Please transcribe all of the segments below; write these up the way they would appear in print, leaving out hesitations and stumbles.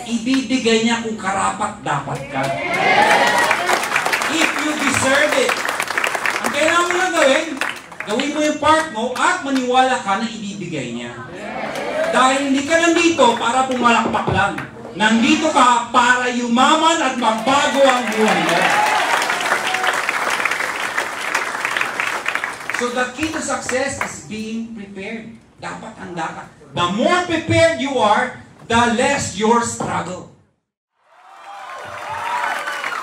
ibibigay niya kung karapat-dapat ka. If you deserve it. Ang kailangan mo lang gawin mo yung part mo at maniwala ka na ibibigay niya. Dahil hindi ka nandito para pumalakpak lang. Nandito ka para yumaman at magbago ang buhay mo. So the key to success is being prepared. Dapat handa ka. The more prepared you are, the less your struggle.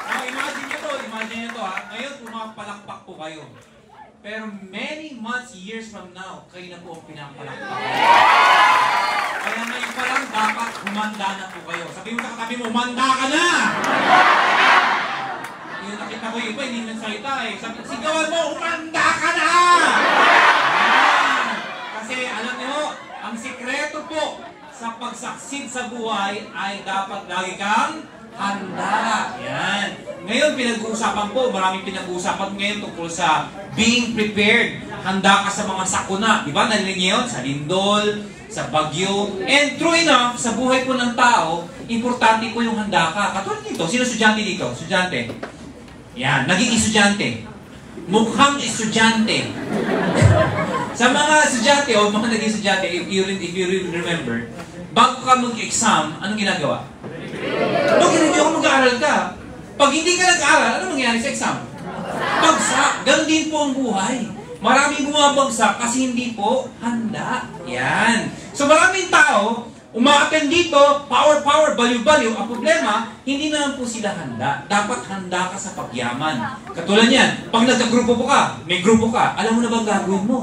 Now imagine nyo to ha. Ngayon pumapalakpak po kayo. Pero many months, years from now, kayo na po ang pinapalakpak. Kaya ngayon pa lang, dapat humanda na po kayo. Sabi mo sa katabi mo, humanda ka na! Yung nakita ko yung iba, hindi nagsalita eh. Sabi, sigawan mo, humanda ka na! Kasi alam niyo, ang sikreto po sa pagsaksid sa buhay ay dapat lagi kang handa. Yan. Ngayon, pinag-uusapan po, maraming pinag-uusapan ngayon tungkol sa being prepared. Handa ka sa mga sakuna. Diba? Narinig niyo yun? Sa lindol, sa bagyo. And true enough, sa buhay po ng tao, importante po yung handa ka. Katulad nito, sino estudyante dito? Estudyante. Yan, naging estudyante. Mukhang estudyante. Sa mga estudyante, o mga naging estudyante, if you remember, bago ka mag-exam, anong ginagawa? Kung mag-aaral ka, pag hindi ka nag-aaral, ano mangyayari sa exam? Bagsak. Ganon din po ang buhay. Maraming bumabagsak kasi hindi po handa. Yan. So maraming tao, uma-attend dito, power, baliw-baliw. Ang problema, hindi naman po sila handa. Dapat handa ka sa pagyaman. Katulad yan, pag nagka-grupo po ka, may grupo ka, alam mo na bang gagawin mo?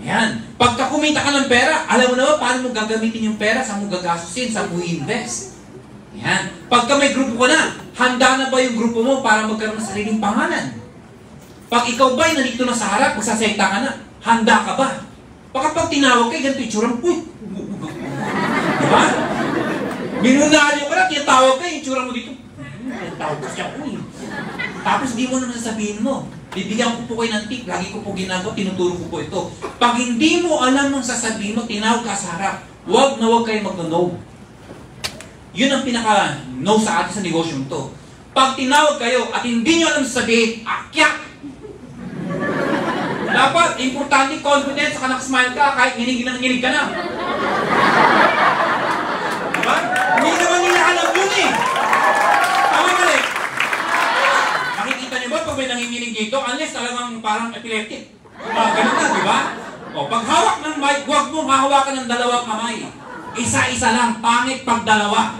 Yan. Pagka kumita ka ng pera, alam mo na ba paano mo gagamitin yung pera, saan mo gagasusin, saan mo invest? Yan. Pagka may grupo ka na, handa na ba yung grupo mo para magkaroon ng sariling pangalan? Pag ikaw ba'y nandito na sa harap, magsasayta ka na, handa ka ba? Baka pag tinawag kayo, ganito yung tsura mo, uy! Diba? Minunaryo ka na, tinatawag kayo, yung tsura mo dito, tinatawag ka siya, uy! Tapos di mo naman sasabihin mo, bibigyan ko po kayo ng tip, lagi ko po ginagawa, tinuturo ko po ito. Pag hindi mo alam ang sasabihin mo, tinawag ka sa harap, huwag na huwag kayo mag-no. Yun ang pinaka-no sa atin sa negosyong to. Pag tinawag kayo at hindi nyo alam sasabihin, akyat! Dapat, importante, confident, saka nakasmile ka, kahit nginig ka na. Diba? Hindi naman nila alam yun eh. Tama mali. Nakikita niyo ba pag may nanginginig dito, unless talagang parang epileptic. Ganun na, di ba? O, pag hawak ng mic, huwag mong hahawakan ng dalawang kamay. Isa-isa lang, pangit pag dalawa.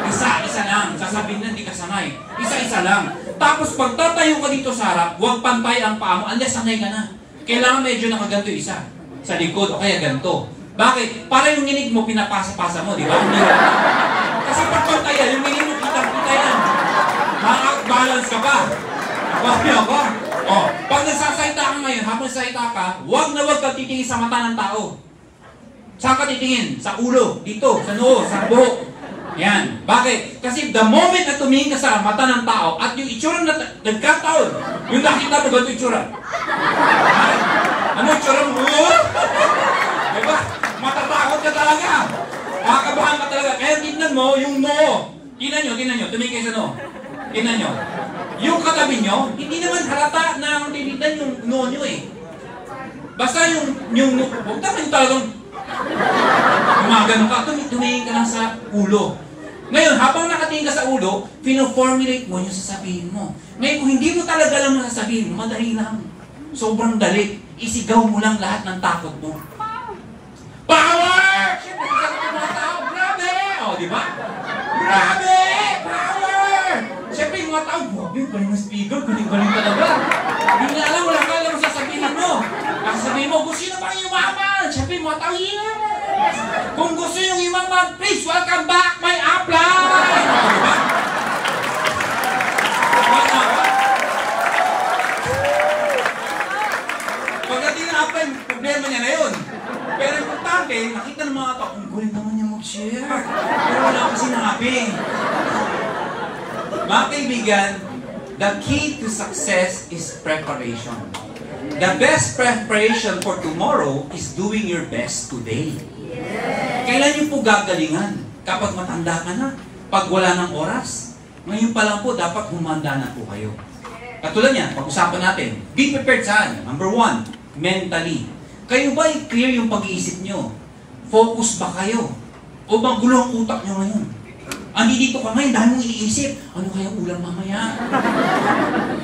Isa-isa lang, sasabihin na hindi ka sanay. Isa-isa lang. Tapos pag tatayo ka dito sa harap, huwag pantay ang paa mo, unless sanay ka na. Kailangan medyo nakaganto isa. Sa likod o kaya ganto. Bakit? Para yung nginig mo, pinapasa-pasa mo, di ba? Kasi pag pantaya, yung nginig mo, kitang-kita yan. Makak-balance ka ba? Ako? O, pag nagsasayta ka ngayon, habang nagsasayta ka, huwag na huwag ka titingin sa mata ng tao. Saan ka titingin? Sa ulo, dito, sa noo, sa buhok. Yan. Bakit? Kasi the moment na tumingin ka sa mata ng tao at yung itsura na nagkataon, yung nakita mo, ganito itsura. Ano itsura mo? Diba? Matatakot ka talaga. Makakabahan ka talaga. Kaya tignan mo yung noo. Tingnan nyo. Tumingin kayo sa noo. Tingnan nyo. Yung katabi nyo, hindi naman halata na ang tinitan yung noo nyo eh. Basta yung noo, huwag naman talagang gumagano ka, tumingin ka lang sa ulo. Ngayon, habang nakatingin ka sa ulo, pino-formulate mo yung sasabihin mo. Ngayon, kung hindi mo talaga lang sasabihin mo, madali lang. Sobrang dali. Isigaw mo lang lahat ng takot mo. Power! Siyempre, kasi sa mga tao, grabe! O, di ba? Grabe! Power! Siyempre, yung mga tao, grabe, galing ng speaker, galing talaga. Hindi na alam, wala ka lang sasabihin mo. Ang sabihin mo, gusto nyo bang yumaman? Siyempre, mga tao, yes! Kung gusto nyo yumaman, please, welcome back, my upline! Diba? Pagdating na upline, problema niya na yun. Pero importante, nakita ng mga tao, ang galing naman niya mag-share. Pero wala akong sinabi. Mga kaibigan, the key to success is preparation. The best preparation for tomorrow is doing your best today. Kailan niyo po gagalingan? kapag matanda ka na, pag wala ng oras. Ngayon pa lang po, dapat humanda na po kayo. Katulad yan, pag-usapan natin, be prepared saan? Number 1, mentally. Kayo ba clear yung pag-iisip nyo? Focus ba kayo? O magulo ang utak nyo ngayon? Dito ka ngayon, dahil mong iniisip, ano kaya ulam mamaya?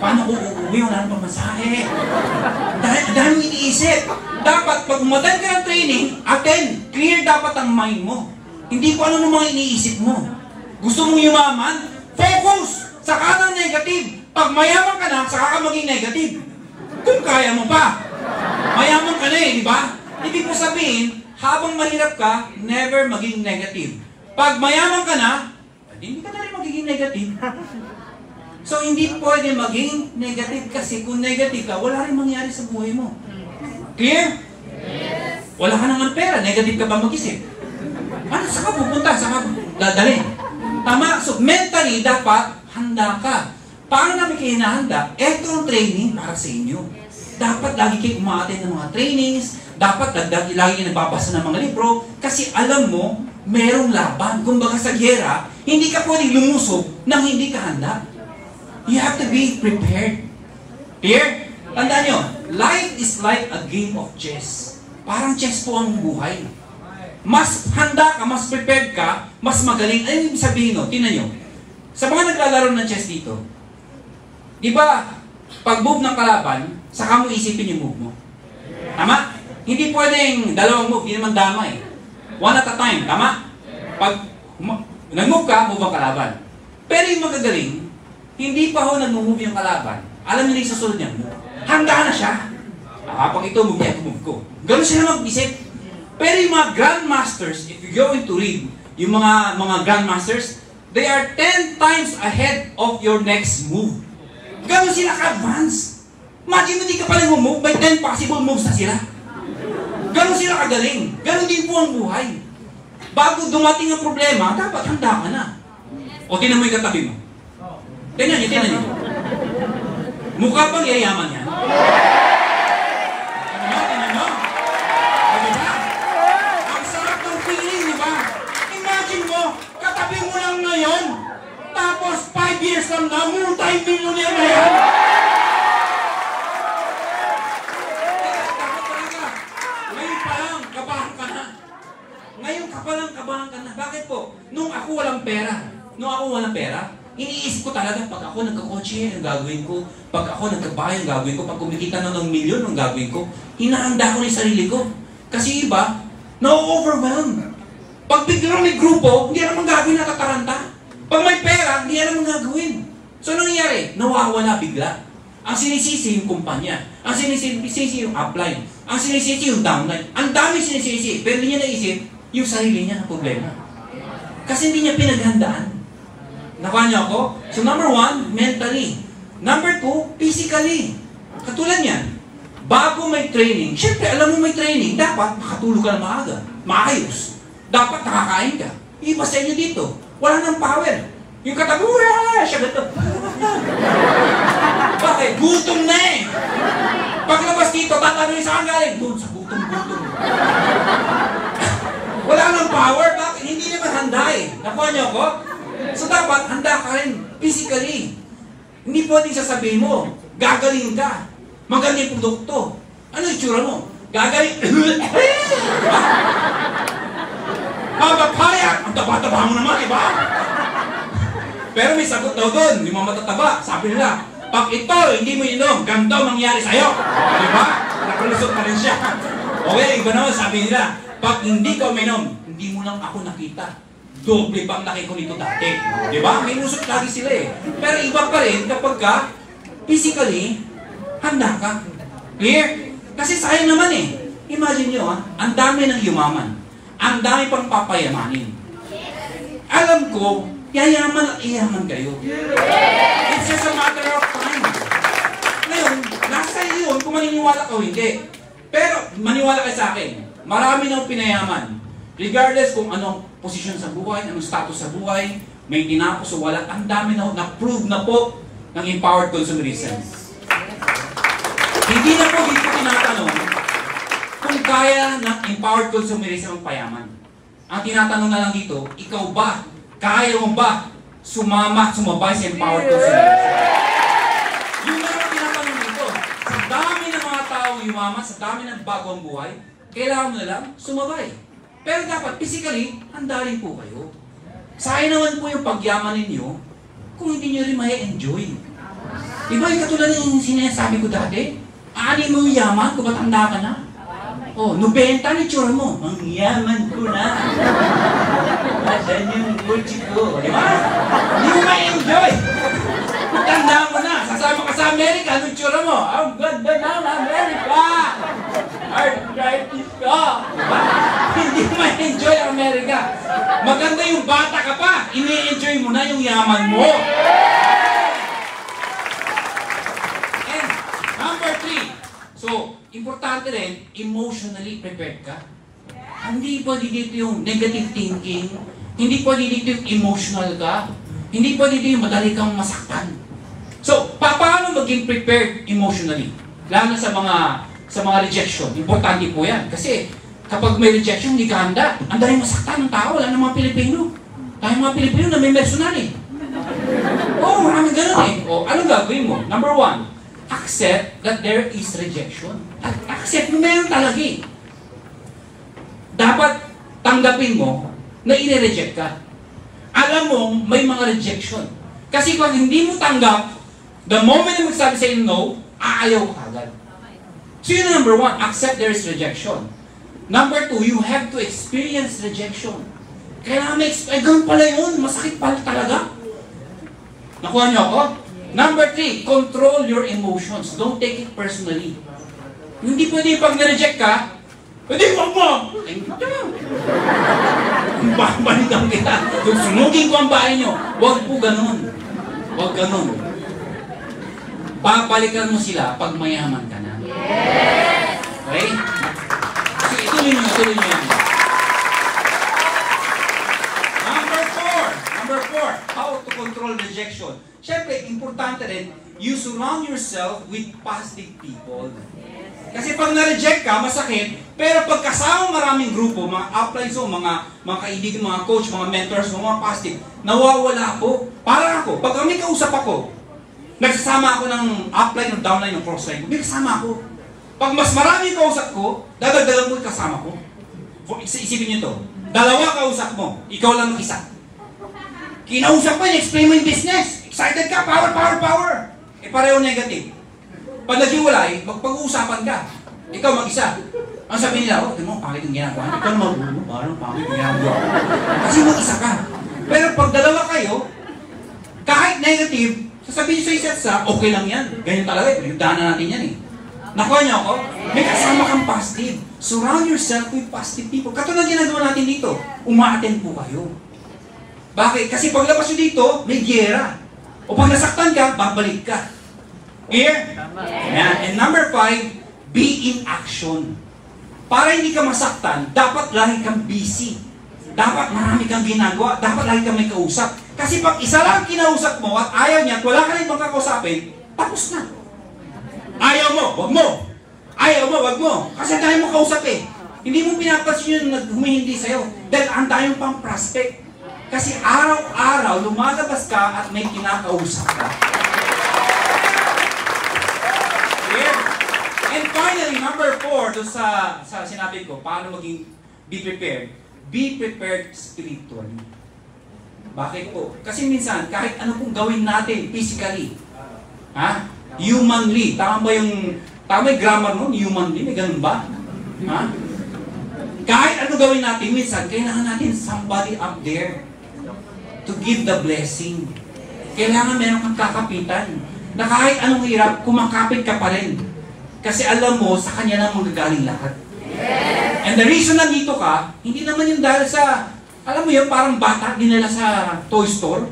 Paano ko uuwi? Wala nang pamasahe. Dahil mong iniisip. Dapat, pag umattend ka ng training, attend. Clear dapat ang mind mo. Hindi ko ano ng mga iniisip mo. Gusto mong yumaman? Focus! Saka ng negative. Pag mayaman ka na, saka ka maging negative. Kung kaya mo pa. Mayaman ka na di ba? Ibig mo sabihin, habang mahirap ka, never maging negative. Pag mayaman ka na, hindi ka na rin magiging negative. So, hindi pwede maging negative kasi kung negative ka, wala rin mangyari sa buhay mo. Clear? Yes. Wala ka naman pera, negative ka ba mag-isip? Ano, saan ka pupunta? Saan ka dadalhin? Tama? So, mentally, dapat handa ka. Paano namin kayo hinahanda? Ito ang training para sa inyo. Dapat lagi kayo umaattend ng mga trainings, dapat lagi kayo nagbabasa ng mga libro, kasi alam mo, merong laban. Kumbaga sa giyera, hindi ka pwedeng lumusob nang hindi ka handa. You have to be prepared. Clear? Tandaan nyo, life is like a game of chess. Parang chess po ang buhay. Mas handa ka, mas prepared ka, mas magaling. Ano yung sabihin no? Tingnan nyo. Sa mga naglalaro ng chess dito, di ba, pag move ng kalaban, saka mo isipin yung move mo. Tama? Hindi pwedeng dalawang move, hindi naman dama eh. One at a time, tama? Pag nag-move ka, move ang kalaban. Pero yung magagaling, hindi pa ho nag-move yung kalaban. Alam niyo na yung susunod niya, handa na siya. Pag ito, move niya, move ko. Ganun sila mag-isip. Pero yung mga grandmasters, if you're going to read, yung mga grandmasters, they are 10 times ahead of your next move. Ganun sila ka-advance. Imagine mo, hindi ka pa lang move, may 10 possible moves na sila. Ganon sila kagaling. Ganon din po ang buhay. Bago dumating ang problema, dapat handa ka na. O tinan mo yung katabi mo. Tingnan niyo. Mukha bang yayaman yan? Tingnan nyo? O diba? Ang sarap ng feeling, diba? Imagine mo, katabi mo lang ngayon, tapos 5 years lang na, multi-millionaire na yan. Ngayon kabahan ka na. Bakit po? Nung ako walang pera, iniisip ko talaga, pag ako nagkakotse, ang gagawin ko. Pag ako nagkabahay, ang gagawin ko. Pag kumikita na ng milyon, ang gagawin ko. Hinahanda ko na yung sarili ko. Kasi iba, na-overwhelm. Pag biglang may grupo, hindi naman gagawin natataranta. Pag may pera, hindi naman gagawin. So, anong nangyari? Nawawala bigla. Ang sinisisi yung kumpanya. Ang sinisisi yung upline. Ang sinisisi yung downline. Ang dami sinisisi. Pero hindi niya naisip yung sarili niya na problema. Kasi hindi niya pinaghandaan. Nakuha niyo ako? So number 1, mentally. Number 2, physically. Katulad niyan, bago may training, syempre alam mo may training, dapat makatulog ka na maaga. Maayos. Dapat nakakain ka. Iba sa inyo dito. Wala nang power. Yung katabi, siya gato. Bakit? Gutom na eh. Paglabas dito, tatanungin saan galing? Doon, sa gutom. Wala nang power. Bakit? Hindi naman handa eh. Nakuha niyo ako? So dapat, handa ka rin. Physically. Hindi pwedeng sasabihin mo, gagaling ka. Magaling yung produkto. Ano yung tsura mo? Gagaling. Mapapayat! Ang taba-taba mo naman, diba? Pero may sagot daw doon, yung mga matataba. Sabi nila, pag ito, hindi mo inom, ganito mangyari sa'yo. Diba? Nakalusot pa rin siya. Okay, iba naman sabi nila, pag hindi ka uminom, hindi mo lang ako nakita. Doble pang laki ko nito dati. Diba? May lusot lagi sila eh. Pero iba pa rin kapag ka, physically, handa ka. Clear? Kasi sayang naman eh. Imagine nyo ang dami ng yumaman. Ang dami pang papayamanin. Alam ko, yayaman at iyaman kayo. It's just a matter of time. Ngayon, nasa iyo kung maniniwala ka o hindi. Pero, maniwala kayo sa akin, marami nang pinayaman. Regardless kung anong posisyon sa buhay, anong status sa buhay, may tinapos o wala, ang dami na-prove na po ng empowered consumerism. Hindi na po dito tinatanong kung kaya ng empowered consumerism ang payaman. Ang tinatanong na lang dito, ikaw ba? Kaya mo ba sumabay sa empowered consideration? Yung na ang tinatanong dito. Sa dami ng mga taong yumaman, sa dami ng bagong buhay, kailangan mo na lang sumabay. Pero dapat, physically, handa rin po kayo. Sayang naman po yung pagyaman ninyo kung hindi nyo rin ma-enjoy. Diba yung katulad ng sinasabi ko dati? Aanin mo yung yaman kung matanda ka na? Oh, 90 na tsura mo. Ang yaman ko na. Asan yung kutsi ko? Diba? Hindi mo ma-enjoy. Tanda mo na. Sasama ka sa Amerika. Anong tsura mo? Ang ganda ng Amerika! Arthritis ka! Diba? Hindi mo ma-enjoy ang Amerika. Maganda yung bata ka pa. Ini-enjoy mo na yung yaman mo. And number 3. So, importante rin, emotionally prepared ka. Hindi pwede dito yung negative thinking. Hindi pwede dito yung emotional ka. Hindi pwede dito yung madali kang masaktan. So, paano maging prepared emotionally? Lalo sa mga rejection. Importante po yan. Kasi, kapag may rejection, hindi ka handa. Ang dali masaktan ng tao, lalo ng mga Pilipino. Tayo mga Pilipino na may personal eh. Oo, maraming ganun eh. O, anong gagawin mo? Number 1, accept that there is rejection. Accept mo, meron talaga eh. Dapat tanggapin mo na i-reject ka. Alam mo, may mga rejection. Kasi kung hindi mo tanggap, the moment na magsabi sa iyo no, aayaw ka agad. So yun ang number 1, accept there is rejection. Number 2, you have to experience rejection. Kailangan may ganun pala yun, masakit pala talaga. Nakuha niyo ako? Number 3, control your emotions. Don't take it personally. Hindi pwede pag na-reject ka, hindi mo mo! Babalikan kita. Yung sunugin ko ang bahay nyo. Huwag po ganun. Huwag ganun. Babalikan mo sila pag mayaman ka na. Okay? So, ituloy nyo yan. Number 4, how to control rejection. Siyempre, importante rin, you surround yourself with positive people. Kasi pag na-reject ka, masakit, pero pag kasama maraming grupo, mga uplines mo, mga kaibigan, mga coach, mga mentors, mga positive, nawawala ako. Parang ako, pag may kausap ako, nagsasama ako ng upline, ng downline, ng crossline, may kasama ako. Pag mas maraming kausap ko, dadagdagan mo yung kasama ko. Isipin nyo to, 2 kausap mo, ikaw lang mag-isa. Kinausap mo, in-explain mo yung business. Excited ka, power, power, power. Eh pareho negative. Pag naghiwalay, magpag-uusapan ka. Ikaw mag-isa. Ang sabi nila, oh, tingnan mo, pangit yung ginagawa. Ikaw naman, parang pangit yung ginagawa. Kasi mag-isa ka. Pero pag 2 kayo, kahit negative, sasabihin sa isa't isa, okay lang yan. Ganyan talaga, yung daanan natin yan eh. Nakuha niyo ako? May kasama kang positive. Surround yourself with positive people. Katulad ginagawa natin dito, uma-attend po kayo. Bakit? Kasi paglabas nyo dito, may giyera. O pag nasaktan ka, babalik ka. Clear? Yeah. And number 5, be in action. Para hindi ka masaktan, dapat lagi kang busy. Dapat marami kang ginagawa. Dapat lagi kang may kausap. Kasi pag isa lang kinausap mo at ayaw niya at wala ka rin ibang kakausapin, tapos na. Ayaw mo, wag mo. Ayaw mo, wag mo. Kasi dahil mo kausap eh. Hindi mo pinapansin yung humihindi sa'yo. Dahil ang dahil pang prospect. Kasi araw-araw, lumalabas ka at may kinakausap ka. Clear? And finally, number 4, doon sa sinabi ko, paano maging be prepared. Be prepared spiritually. Bakit po? Kasi minsan, kahit ano pong gawin natin physically, humanly, tama yung grammar nun, humanly, may ganun ba? Kahit ano gawin natin, minsan, kailangan natin somebody up there to give the blessing. Kailangan meron kang kakapitan na kahit anong hirap, kumakapit ka pa rin. Kasi alam mo, sa kanya lang magagaling lahat. And the reason na dito ka, hindi naman yung dahil sa, alam mo yun, parang bata, dinala sa toy store,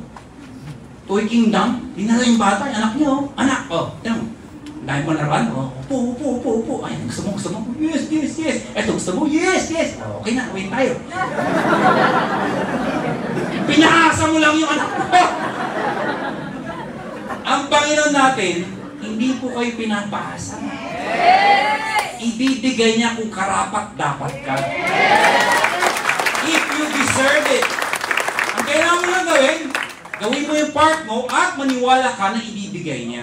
Toy Kingdom, dinala yung bata, yung anak niyo, anak, tingnan mo, dahil mo laruan, upo, ay, gusto mo, yes, eto, gusto mo, yes, okay na, wait tayo. Pinaasa mo lang yung anak mo. Ang Panginoon natin, hindi po kayo pinapaasa. Ibibigay niya kung karapat dapat ka. If you deserve it. Ang kailangan mo lang gawin mo yung part mo at maniwala ka na ibibigay niya.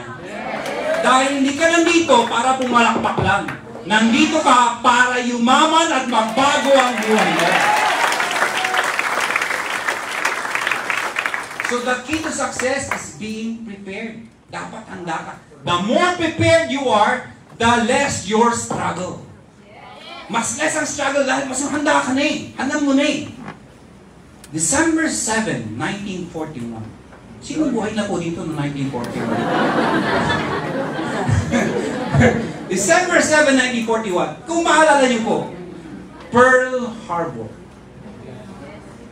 Dahil hindi ka nandito para pumalakpak lang. Nandito ka para yumaman at magbago ang buhay mo. So the key to success is being prepared. Dapat handa ka. The more prepared you are, the less your struggle. Mas less ang struggle dahil mas handa ka na eh. Handa mo na eh. December 7, 1941. Sino buhay na po dito noong 1941? December 7, 1941. Kung maalala niyo po, Pearl Harbor.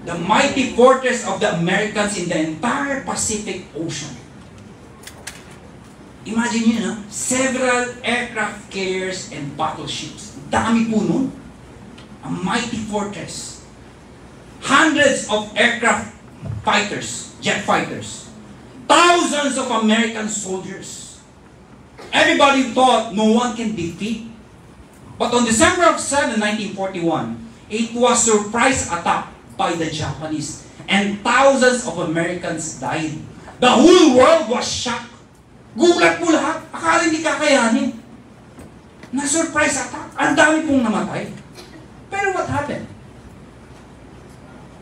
The mighty fortress of the Americans in the entire Pacific Ocean. Imagine nyo, no? Several aircraft carriers and battleships. Dami po nun. A mighty fortress. Hundreds of aircraft fighters, jet fighters. Thousands of American soldiers. Everybody thought no one can defeat. But on December 7, 1941, it was surprise attack by the Japanese. And thousands of Americans died. The whole world was shocked. Gulat po lahat. Akala hindi kakayanin. Na-surprise attack. Ang dami pong namatay. Pero what happened?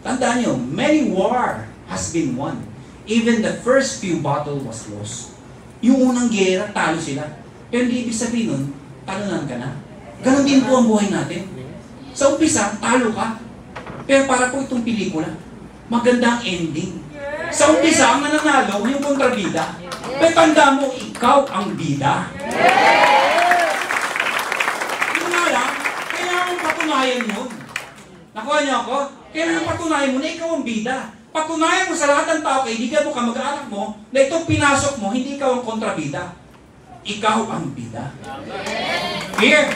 Tandaan nyo, many war has been won. Even the first few battle was lost. Yung unang gera, talo sila. Pero hindi ibig sabihin nun, talunan ka na. Ganon din po ang buhay natin. Sa umpisa, talo ka. Pero para po itong pelikula, maganda ang ending. Sa umpisa, ang nananalo, yung kontrabida. Pero tanda mo, ikaw ang bida. Yung nga lang, kailangan patunayan mo. Nakuha niyo ako? Kailangan patunayan mo na ikaw ang bida. Patunayan mo sa lahat ng tao, kaibigan mo, kamag-anak mo, na itong pinasok mo, hindi ikaw ang kontrabida. Ikaw ang bida. Here,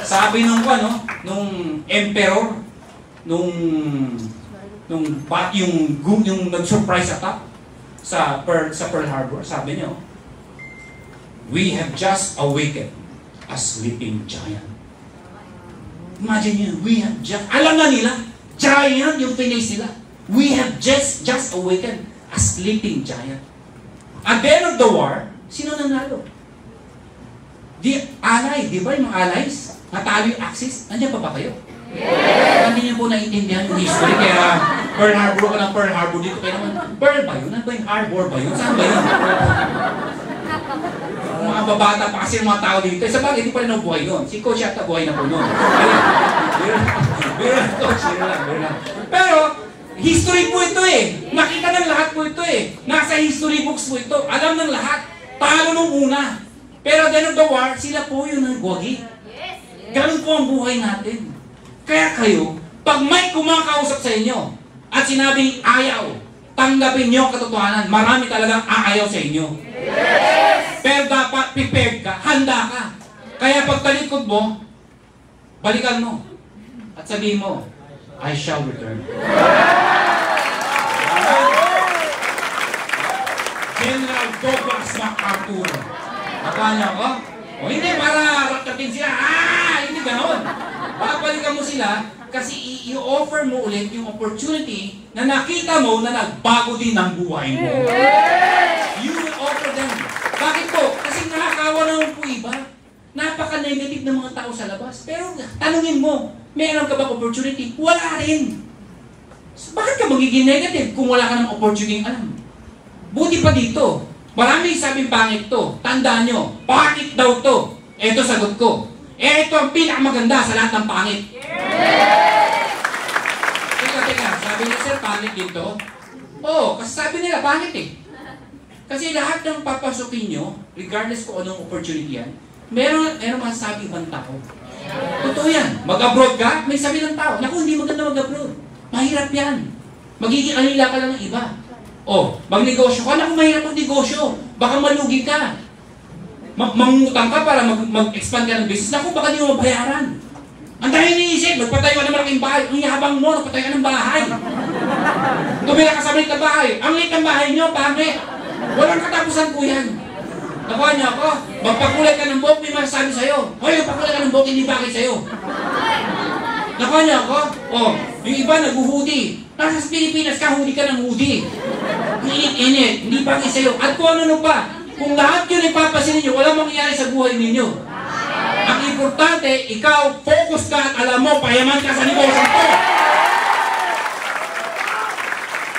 sabi nung emperor, yung nag-surprise attack sa Pearl Harbor, sabi niyo, we have just awakened a sleeping giant. Imagine niyo, we have just, alam na nila, giant yung face nila. We have just awakened a sleeping giant. At the end of the war, sino nanalo? Di ba yung mga allies? Natalo yung Axis? Nandiyan pa ba kayo? Yes! Hindi niyo po naiintindihan yung history, kaya Pearl Harbor ka ng Pearl Harbor dito. Kaya naman, Pearl ba yun? Ano ba yung Harbor ba yun? Saan ba yun? Mga babata pa kasi mga tao dito. Sa bagay, hindi pa rin nabuhay yun. Si Coach yata buhay na po nun. Pero, history po ito eh. Nakita ng lahat po ito eh. Nasa history books po ito. Alam ng lahat. Talo nung una. Pero at the end of the war, sila po yung nagwagi. Ganun po ang buhay natin. Kaya kayo, pag may kumakausap sa inyo at sinabing ayaw, tanggapin nyo ang katotohanan. Marami talagang aayaw sa inyo. Pero dapat prepared ka, handa ka. Kaya pag talikod mo, balikan mo. At sabihin mo, I shall return. General Douglas MacArthur. Akala ko? O hindi, para ratatin sila. Hindi ganon. Babalikan mo sila kasi i-offer mo ulit yung opportunity na nakita mo na nagbago din ang buhay mo. You will offer them. Bakit po? Kasi nakakawa naman po iba. Napaka-negative ng mga tao sa labas. Pero tanungin mo, meron ka ba opportunity? Wala rin. So, bakit ka magiging negative kung wala ka ng opportunity alam? Buti pa dito. Maraming sabing pangit to. Tandaan nyo, pangit daw to. Ito sagot ko. Ito ang pinakamaganda sa lahat ng pangit. Teka, sabi niya, sir, pangit dito? Oo, kasi sabi nila, pangit eh. Kasi lahat ng papasukin nyo, regardless kung anong opportunity yan, meron masasabi ibang tao. Totoo yan. Mag-abroad ka, may sabi ng tao. Naku, hindi maganda mag-abroad. Mahirap yan. Magiging alila ka lang ng iba. Magnegosyo ka. Naku, mahirap mag-negosyo. Baka malugi ka. Mangutang ka para mag-expand ka ng business. Naku, baka di mo mabayaran. Ang dahil niisip, magpatayo ka ng malaking bahay. Ang yahabang mo, magpatayo ka ng bahay. Tumira ka sa maliit na bahay. Ang liit ng bahay nyo, pangit. Walang katapusan po yan. Nakuha niyo ako? Magpakulay ka ng buhok, may masasabi sa'yo. Hoy, magpakulay ka ng buhok, hindi bakit sa'yo. Nakanya ko? Oh, yung iba nag-hoodie. Nasa Pilipinas ka, hoodie ka ng hoodie. Init-init, hindi pa sa'yo. At kung ano pa, kung lahat yun ipapasin ninyo, walang mangyayari sa buhay ninyo. Ang importante, ikaw, focus ka at alam mo, payaman ka sa negosyo ko.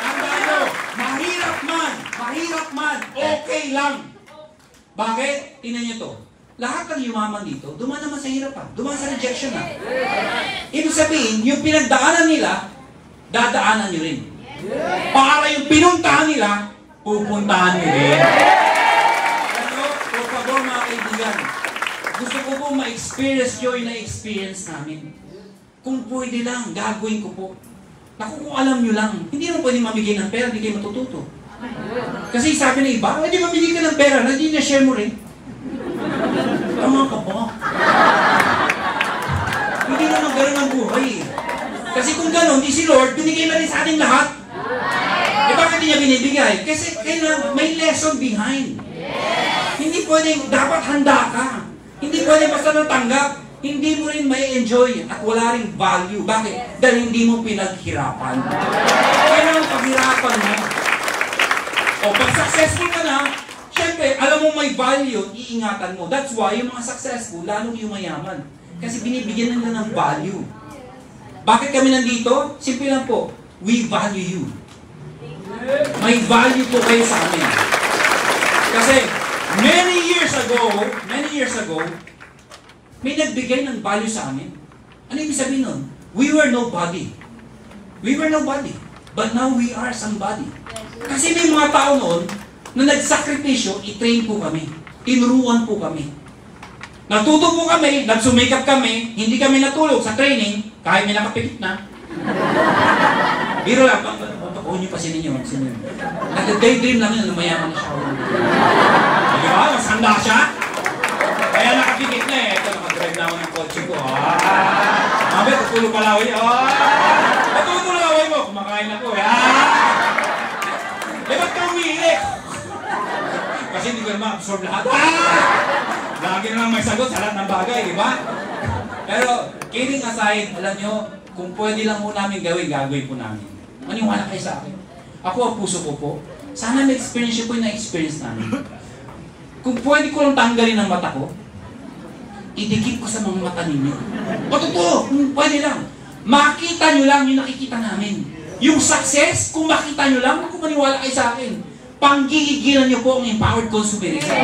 Tandaan nyo, mahirap man, okay lang. Bakit? Tingnan nyo to. Lahat ng yumaman dito, dumaan naman sa hirap pa. Dumaan sa rejection na. Ibig sabihin, yung pinagdaanan nila, dadaanan nyo rin. Para yung pinuntahan nila, pupuntahan nyo rin. Pero, por favor mga kaibigan, gusto ko po ma-experience nyo yung na-experience namin. Kung pwede lang, gagawin ko po. Naku, kung alam nyo lang, hindi mo pwede mamigay ng pera, hindi kayo matututo. Kasi sabi ng iba, hindi mamigay ka ng pera, hindi na-share mo rin. Tama ka ba? Hindi naman gano'n ang buhay. Kasi kung gano'n, di si Lord, binigay na rin sa ating lahat. Eh bakit niya binibigay? Kasi kailangan may lesson behind. Hindi pwedeng, dapat handa ka. Hindi pwedeng basta natanggap. Hindi mo rin may enjoy at wala rin value. Bakit? Dahil hindi mo pinaghirapan. Kailangan paghirapan mo. O pag successful ka na, siyempre, alam mo may value, iingatan mo. That's why yung mga successful, lalong yumayaman. Kasi binibigyan nila ng value. Bakit kami nandito? Simple lang po. We value you. May value po kayo sa amin. Kasi, many years ago, may nagbigay ng value sa amin. Ano ibig sabihin nun? We were nobody. We were nobody. But now we are somebody. Kasi may mga tao noon, na nagsakripisyo, i-train po kami. Tinuruan po kami. Natuto po kami, nagsumikap kami, hindi kami natulog sa training, kahit may nakapikit na. Biro lang, papakuhin niyo pa sinyo. Nag-daydream lang yun, lumayaman na siya. Di ba? Mas handa siya. Kaya nakapikit na eh. Ito, nakadrive na ako ng kotse ko. Mabe, tutulog palaway. Tutulog palaway mo, kumakain ako. Ba't ka umiilik? Kasi hindi ko naman absorb lahat. Lagi naman may sagot sa lahat ng bagay, di ba? Pero, kidding aside, alam nyo, kung pwede lang po namin gagawin po namin. Maniwala kayo sa akin. Ako ang puso ko po. Sana may experience po yung na-experience namin. Kung pwede ko lang tanggalin ang mata ko, idikit ko sa mga mata ninyo. O totoo, kung pwede lang. Makita nyo lang yung nakikita namin. Yung success, kung makita nyo lang, kung maniwala kayo sa akin, panggigigilan nyo po ang empowered consumerism.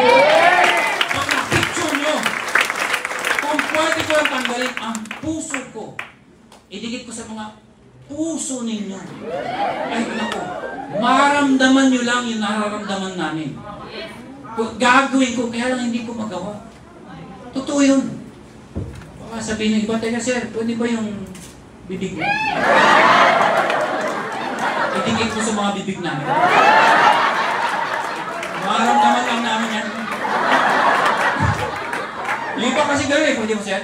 Pag na-picture nyo, kung pwede ko lang tanggalin ang puso ko, idikit ko sa mga puso ninyo. Ay, naku, maramdaman nyo lang yung nararamdaman namin. Gagawin ko, kaya lang hindi ko magawa. Totoo yun. Baka sabihin ng iba, teka sir, pwede ba yung bibig mo? Idikit ko sa mga bibig namin. Maramdaman lang namin yan. Yung iba kasi gano'n eh, pwede mo sir?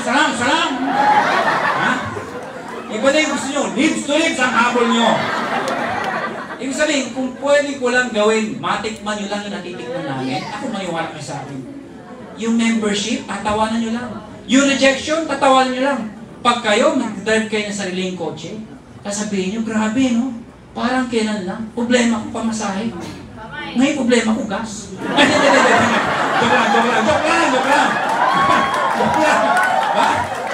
Salam! Ha? Iba na yung gusto nyo, lips to lips ang habol nyo. Ibig sabihin, kung pwede ko lang gawin, matikman nyo lang yung natitikman namin, ako maniwala kayo sa akin. Yung membership, tatawanan nyo lang. Yung rejection, tatawanan nyo lang. Pag kayo, mag-drive kayo ng sariling kotse, sasabihin nyo, grabe no? Parang kailan lang, problema ko pamasahe. Ngayon problema ko gas. Joke lang. Ha?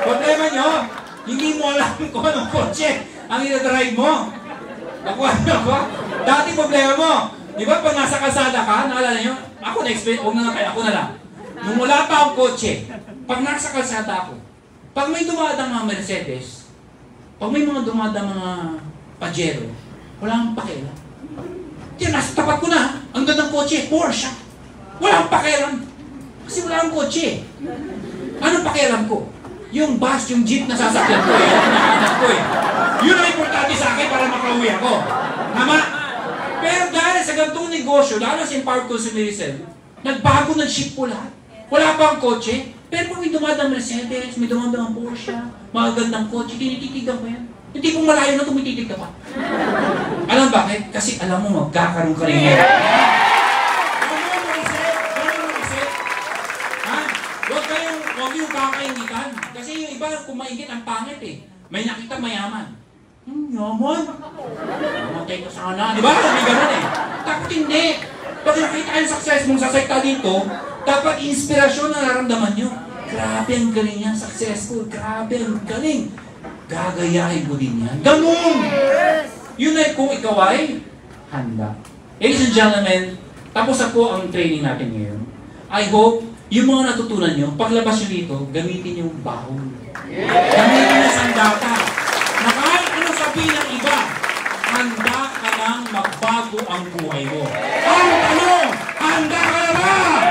Problema nyo, hindi mo alam kung anong kotse ang ina-drive mo. Nakuha nyo ba? Dati problema mo. Di ba pag nasa kalsada ka, naalala nyo? Ako na-explain, huwag na kayo, ako na lang. Nung wala pa akong kotse, pag nasa kalsada ako, pag may dumadang mga Mercedes, pag may mga dumadang mga Pajero, wala akong pakialam. Diyan, nasa tapat ko na, ang gandang kotse, Porsche. Wala akong pakialam. Kasi wala akong kotse. Anong pakialam ko? Yung bus, yung jeep na sasakyan ko eh, yung nakahanap ko eh. Yun ang importante sa akin para makauwi ako. Tama? Pero dahil sa ganitong negosyo, lalo sa empowered consumerism, nagbago ng ship po lahat. Wala pa ang kotse, pero kung may dumadang Mercedes, may dumadang Porsche, mga gandang kotse, tinititigan ko yan. Hindi kung malayo na tumititig ka pa. Alam bakit? Kasi alam mo, magkakaroon ka rin yan. Huwag yung kakainitan. Kasi yung iba iba, kung maingit ang pangit eh. May nakita mayaman. Yaman. Mamatay ka sana. Di ba? May ganun eh. Dapat hindi. Pag nakita yung success mong sasekta dito, dapat inspirasyon na nararamdaman nyo. Grabe ang galing yan, successful. Grabe ang galing. Gagayahin mo din yan. Ganun! Yun ay kung ikaw ay handa. Ladies and gentlemen, tapos na po ang training natin ngayon. I hope yung mga natutunan nyo, paglabas nyo dito, gamitin yung bahon. Gamitin yung sandata. Na kahit ano sabihin ng iba, handa ka nang magbago ang buhay mo. Ang tanong, handa ka na ba?